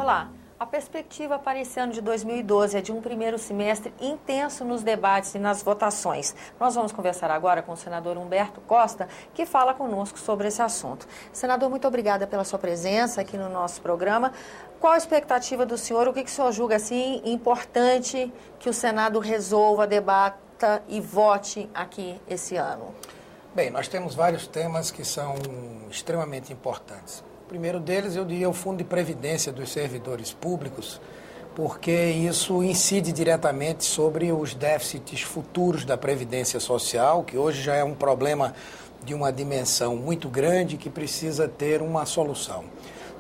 lá. A perspectiva para esse ano de 2012 é de um primeiro semestre intenso nos debates e nas votações. Nós vamos conversar agora com o senador Humberto Costa, que fala conosco sobre esse assunto. Senador, muito obrigada pela sua presença aqui no nosso programa. Qual a expectativa do senhor? O que o senhor julga assim importante que o Senado resolva, debata e vote aqui esse ano? Bem, nós temos vários temas que são extremamente importantes. O primeiro deles, eu diria, o Fundo de Previdência dos Servidores Públicos, porque isso incide diretamente sobre os déficits futuros da Previdência Social, que hoje já é um problema de uma dimensão muito grande que precisa ter uma solução.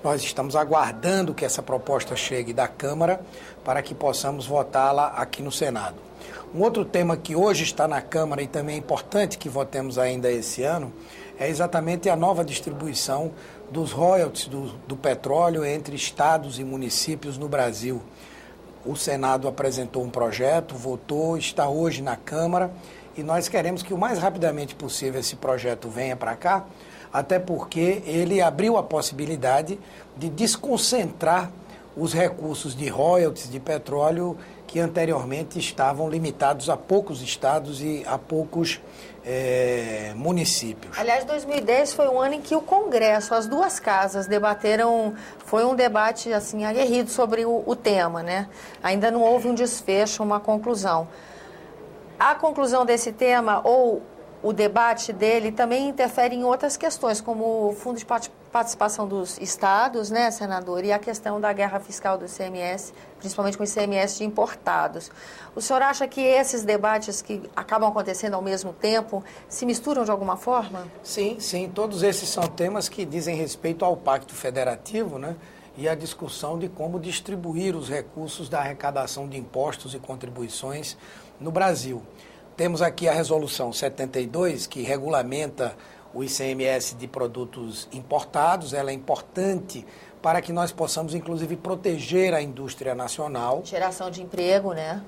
Nós estamos aguardando que essa proposta chegue da Câmara para que possamos votá-la aqui no Senado. Um outro tema que hoje está na Câmara e também é importante que votemos ainda esse ano é exatamente a nova distribuição dos royalties do petróleo entre estados e municípios no Brasil. O Senado apresentou um projeto, votou, está hoje na Câmara e nós queremos que o mais rapidamente possível esse projeto venha para cá, até porque ele abriu a possibilidade de desconcentrar os recursos de royalties de petróleo que anteriormente estavam limitados a poucos estados e a poucos municípios. Aliás, 2010 foi um ano em que o Congresso, as duas casas debateram, foi um debate assim aguerrido sobre o tema, né? Ainda não houve um desfecho, uma conclusão. A conclusão desse tema ou o debate dele também interfere em outras questões, como o Fundo de Participação dos Estados, né, senador, e a questão da guerra fiscal do ICMS, principalmente com o ICMS de importados. O senhor acha que esses debates que acabam acontecendo ao mesmo tempo se misturam de alguma forma? Sim, sim. Todos esses são temas que dizem respeito ao Pacto Federativo, né, e a discussão de como distribuir os recursos da arrecadação de impostos e contribuições no Brasil. Temos aqui a Resolução 72, que regulamenta o ICMS de produtos importados. Ela é importante para que nós possamos, inclusive, proteger a indústria nacional. Geração de emprego, né?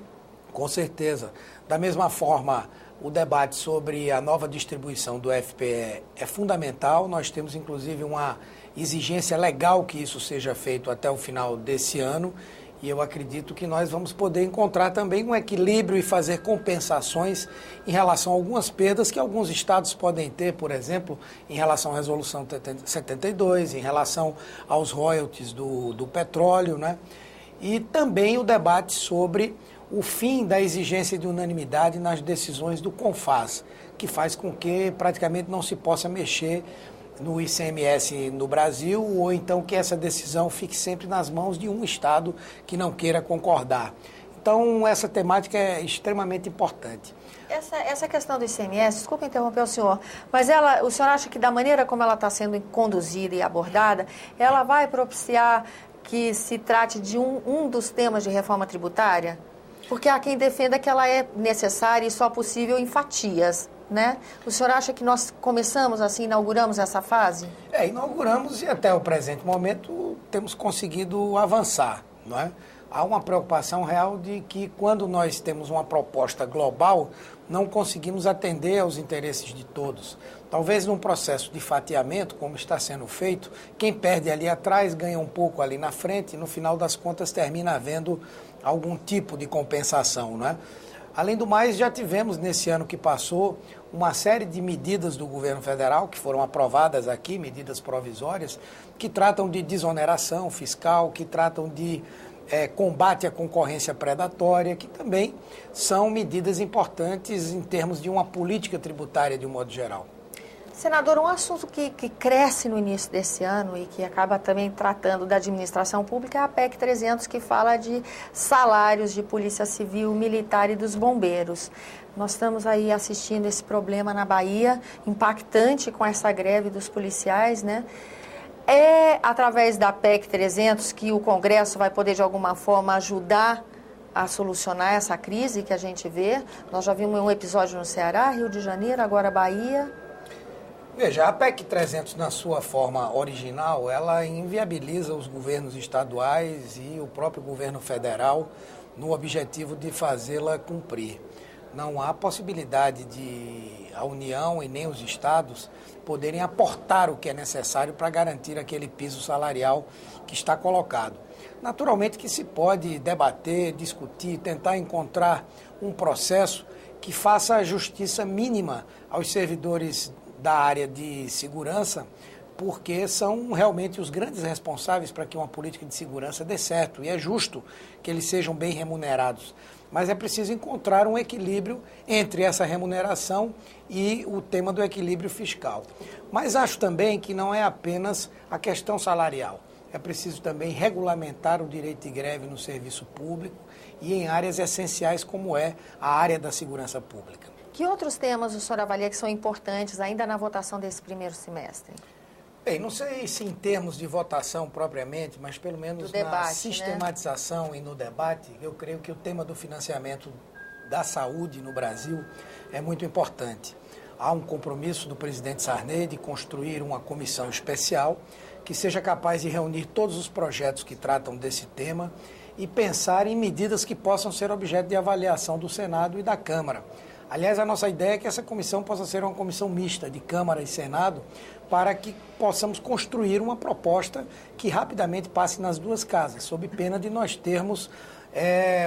Com certeza. Da mesma forma, o debate sobre a nova distribuição do FPE é fundamental. Nós temos, inclusive, uma exigência legal que isso seja feito até o final desse ano. E eu acredito que nós vamos poder encontrar também um equilíbrio e fazer compensações em relação a algumas perdas que alguns estados podem ter, por exemplo, em relação à Resolução 72, em relação aos royalties do petróleo, né? E também o debate sobre o fim da exigência de unanimidade nas decisões do CONFAZ, que faz com que praticamente não se possa mexer no ICMS no Brasil, ou então que essa decisão fique sempre nas mãos de um estado que não queira concordar. Então, essa temática é extremamente importante. Essa questão do ICMS, desculpa interromper o senhor, mas o senhor acha que da maneira como ela está sendo conduzida e abordada, ela vai propiciar que se trate de um dos temas de reforma tributária? Porque há quem defenda que ela é necessária e só possível em fatias, né? O senhor acha que nós começamos assim, inauguramos essa fase? Inauguramos e até o presente momento temos conseguido avançar, não é? Há uma preocupação real de que quando nós temos uma proposta global, não conseguimos atender aos interesses de todos. Talvez num processo de fatiamento, como está sendo feito, quem perde ali atrás ganha um pouco ali na frente e no final das contas termina havendo algum tipo de compensação, não é? Além do mais, já tivemos nesse ano que passou uma série de medidas do governo federal que foram aprovadas aqui, medidas provisórias, que tratam de desoneração fiscal, que tratam de combate à concorrência predatória, que também são medidas importantes em termos de uma política tributária de um modo geral. Senador, um assunto que cresce no início desse ano e que acaba também tratando da administração pública é a PEC 300, que fala de salários de polícia civil, militar e dos bombeiros. Nós estamos aí assistindo esse problema na Bahia, impactante com essa greve dos policiais, né? É através da PEC 300 que o Congresso vai poder, de alguma forma, ajudar a solucionar essa crise que a gente vê? Nós já vimos um episódio no Ceará, Rio de Janeiro, agora Bahia. Veja, a PEC 300, na sua forma original, ela inviabiliza os governos estaduais e o próprio governo federal no objetivo de fazê-la cumprir. Não há possibilidade de a União e nem os estados poderem aportar o que é necessário para garantir aquele piso salarial que está colocado. Naturalmente que se pode debater, discutir, tentar encontrar um processo que faça a justiça mínima aos servidores da área de segurança, porque são realmente os grandes responsáveis para que uma política de segurança dê certo, e é justo que eles sejam bem remunerados. Mas é preciso encontrar um equilíbrio entre essa remuneração e o tema do equilíbrio fiscal. Mas acho também que não é apenas a questão salarial. É preciso também regulamentar o direito de greve no serviço público e em áreas essenciais como é a área da segurança pública. Que outros temas o senhor avalia que são importantes ainda na votação desse primeiro semestre? Bem, não sei se em termos de votação propriamente, mas pelo menos na sistematização, né? E no debate, eu creio que o tema do financiamento da saúde no Brasil é muito importante. Há um compromisso do presidente Sarney de construir uma comissão especial que seja capaz de reunir todos os projetos que tratam desse tema e pensar em medidas que possam ser objeto de avaliação do Senado e da Câmara. Aliás, a nossa ideia é que essa comissão possa ser uma comissão mista de Câmara e Senado, para que possamos construir uma proposta que rapidamente passe nas duas casas, sob pena de nós termos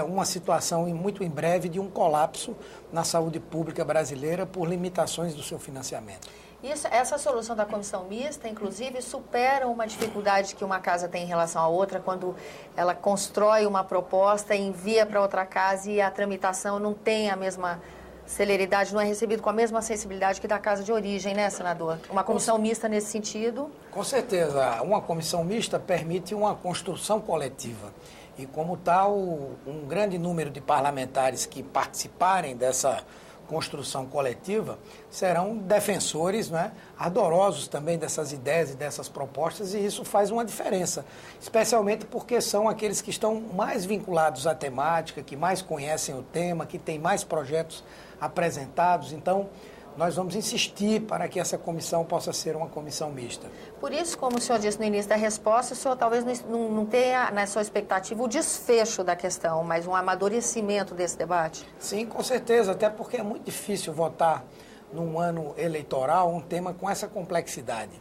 uma situação muito em breve de um colapso na saúde pública brasileira por limitações do seu financiamento. Essa solução da comissão mista, inclusive, supera uma dificuldade que uma casa tem em relação à outra, quando ela constrói uma proposta, envia para outra casa e a tramitação não tem a mesma celeridade, não é recebido com a mesma sensibilidade que da casa de origem, né, senador? Uma comissão mista nesse sentido? Com certeza. Uma comissão mista permite uma construção coletiva. E, como tal, um grande número de parlamentares que participarem dessa construção coletiva serão defensores, né, ardorosos também dessas ideias e dessas propostas, e isso faz uma diferença, especialmente porque são aqueles que estão mais vinculados à temática, que mais conhecem o tema, que têm mais projetos apresentados. Então, nós vamos insistir para que essa comissão possa ser uma comissão mista. Por isso, como o senhor disse no início da resposta, o senhor talvez não tenha na sua expectativa o desfecho da questão, mas um amadurecimento desse debate? Sim, com certeza, até porque é muito difícil votar num ano eleitoral um tema com essa complexidade.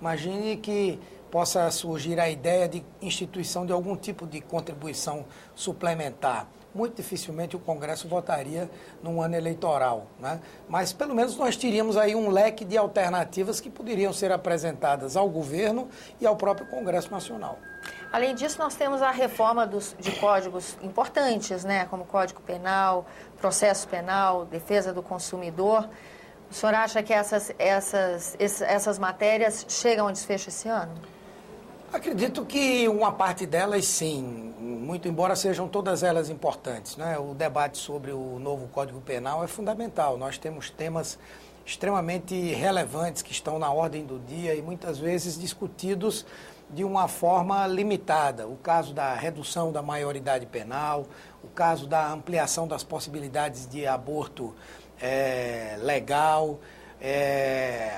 Imagine que possa surgir a ideia de instituição de algum tipo de contribuição suplementar. Muito dificilmente o Congresso votaria num ano eleitoral, né? Mas pelo menos nós teríamos aí um leque de alternativas que poderiam ser apresentadas ao governo e ao próprio Congresso Nacional. Além disso, nós temos a reforma de códigos importantes, né? Como Código Penal, Processo Penal, Defesa do Consumidor. O senhor acha que essas matérias chegam a desfecho esse ano? Acredito que uma parte delas, sim, muito embora sejam todas elas importantes, né? O debate sobre o novo Código Penal é fundamental. Nós temos temas extremamente relevantes que estão na ordem do dia e muitas vezes discutidos de uma forma limitada. O caso da redução da maioridade penal, o caso da ampliação das possibilidades de aborto legal,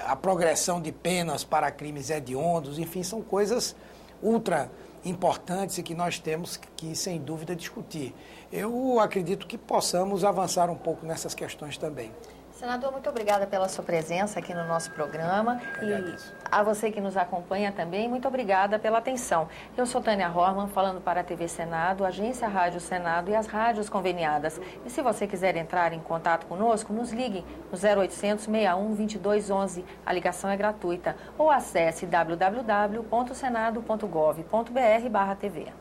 a progressão de penas para crimes hediondos, enfim, são coisas ultra importantes e que nós temos que, sem dúvida, discutir. Eu acredito que possamos avançar um pouco nessas questões também. Senador, muito obrigada pela sua presença aqui no nosso programa. E a você que nos acompanha também, muito obrigada pela atenção. Eu sou Tânia Horman, falando para a TV Senado, Agência Rádio Senado e as rádios conveniadas. E se você quiser entrar em contato conosco, nos ligue no 0800 61 2211. A ligação é gratuita. Ou acesse www.senado.gov.br/TV.